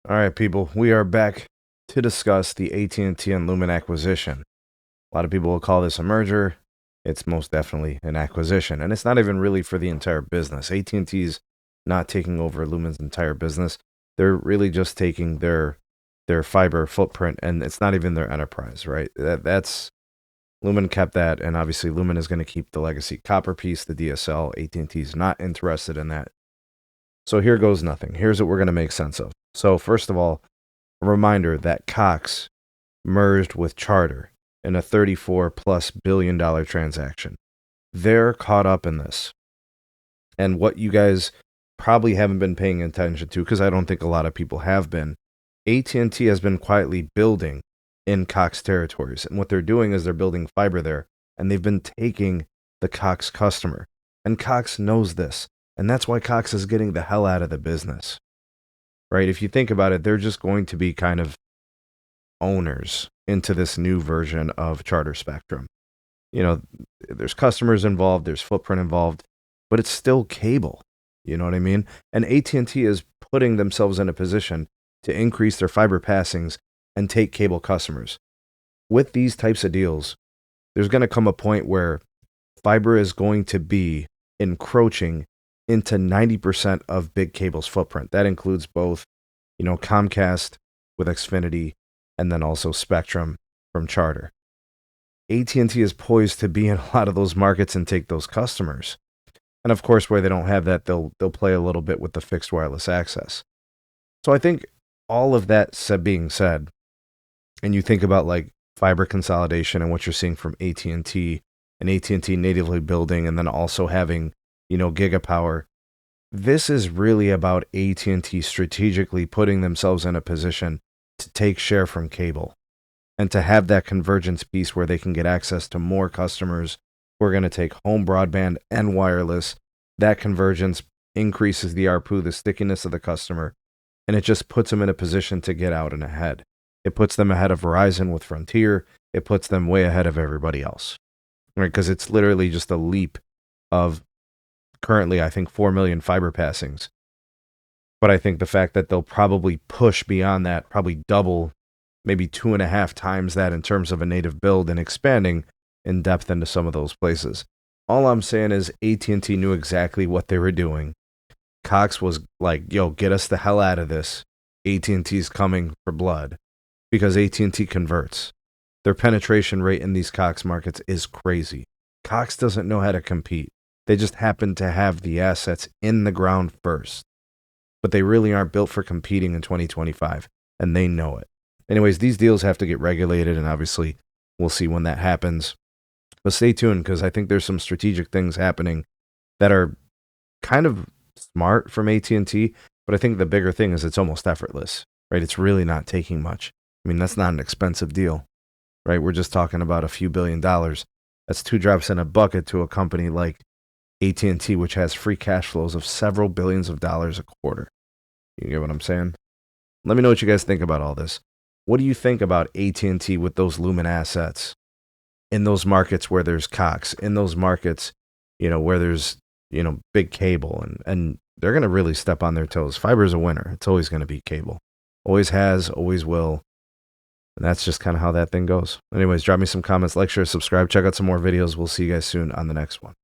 All right, people, we are back to discuss the AT&T and Lumen acquisition. A lot of people will call this a merger. It's most definitely an acquisition, and it's not even really for the entire business. AT&T's not taking over Lumen's entire business. They're really just taking their fiber footprint, and it's not even their enterprise, right? That's Lumen kept that, and obviously Lumen is going to keep the legacy copper piece, the DSL. AT&T is not interested in that. So here goes nothing. Here's what we're going to make sense of. So first of all, a reminder that Cox merged with Charter in a $34+ billion transaction. They're caught up in this. And what you guys probably haven't been paying attention to, because I don't think a lot of people have been, AT&T has been quietly building in Cox territories. And what they're doing is they're building fiber there, and they've been taking the Cox customer. And Cox knows this. And that's why Cox is getting the hell out of the business. Right? If you think about it, they're just going to be kind of owners into this new version of Charter Spectrum. You know, there's customers involved, there's footprint involved, but it's still cable. You know what I mean? And AT&T is putting themselves in a position to increase their fiber passings and take cable customers. With these types of deals, there's going to come a point where fiber is going to be encroaching into 90% of big cable's footprint. That includes both, Comcast with XFinity and then also Spectrum from Charter. AT&T is poised to be in a lot of those markets and take those customers. And of course, where they don't have that, they'll play a little bit with the fixed wireless access. So I think all of that being said, and you think about like fiber consolidation and what you're seeing from AT&T and AT&T natively building and then also having gigapower. This is really about AT&T strategically putting themselves in a position to take share from cable and to have that convergence piece where they can get access to more customers who are going to take home broadband and wireless. That convergence increases the ARPU, the stickiness of the customer, and it just puts them in a position to get out and ahead. It puts them ahead of Verizon with Frontier. It puts them way ahead of everybody else, right? Because it's literally just a leap of currently, I think, 4 million fiber passings. But I think the fact that they'll probably push beyond that, probably double, maybe 2.5 times that in terms of a native build and expanding in depth into some of those places. All I'm saying is AT&T knew exactly what they were doing. Cox was like, yo, get us the hell out of this. AT&T's coming for blood because AT&T converts. Their penetration rate in these Cox markets is crazy. Cox doesn't know how to compete. They just happen to have the assets in the ground first. But they really aren't built for competing in 2025, and they know it. Anyways, these deals have to get regulated, and obviously we'll see when that happens. But stay tuned, because I think there's some strategic things happening that are kind of smart from AT&T, but I think the bigger thing is it's almost effortless, right? It's really not taking much. I mean, that's not an expensive deal, right? We're just talking about a few $1 billion. That's 2 drops in a bucket to a company like AT&T, which has free cash flows of several billions of dollars a quarter. You get what I'm saying? Let me know what you guys think about all this. What do you think about AT&T with those Lumen assets in those markets where there's Cox, in those markets, where there's, big cable, and they're going to really step on their toes. Fiber is a winner. It's always going to be cable. Always has, always will. And that's just kind of how that thing goes. Anyways, drop me some comments, like, share, subscribe, check out some more videos. We'll see you guys soon on the next one.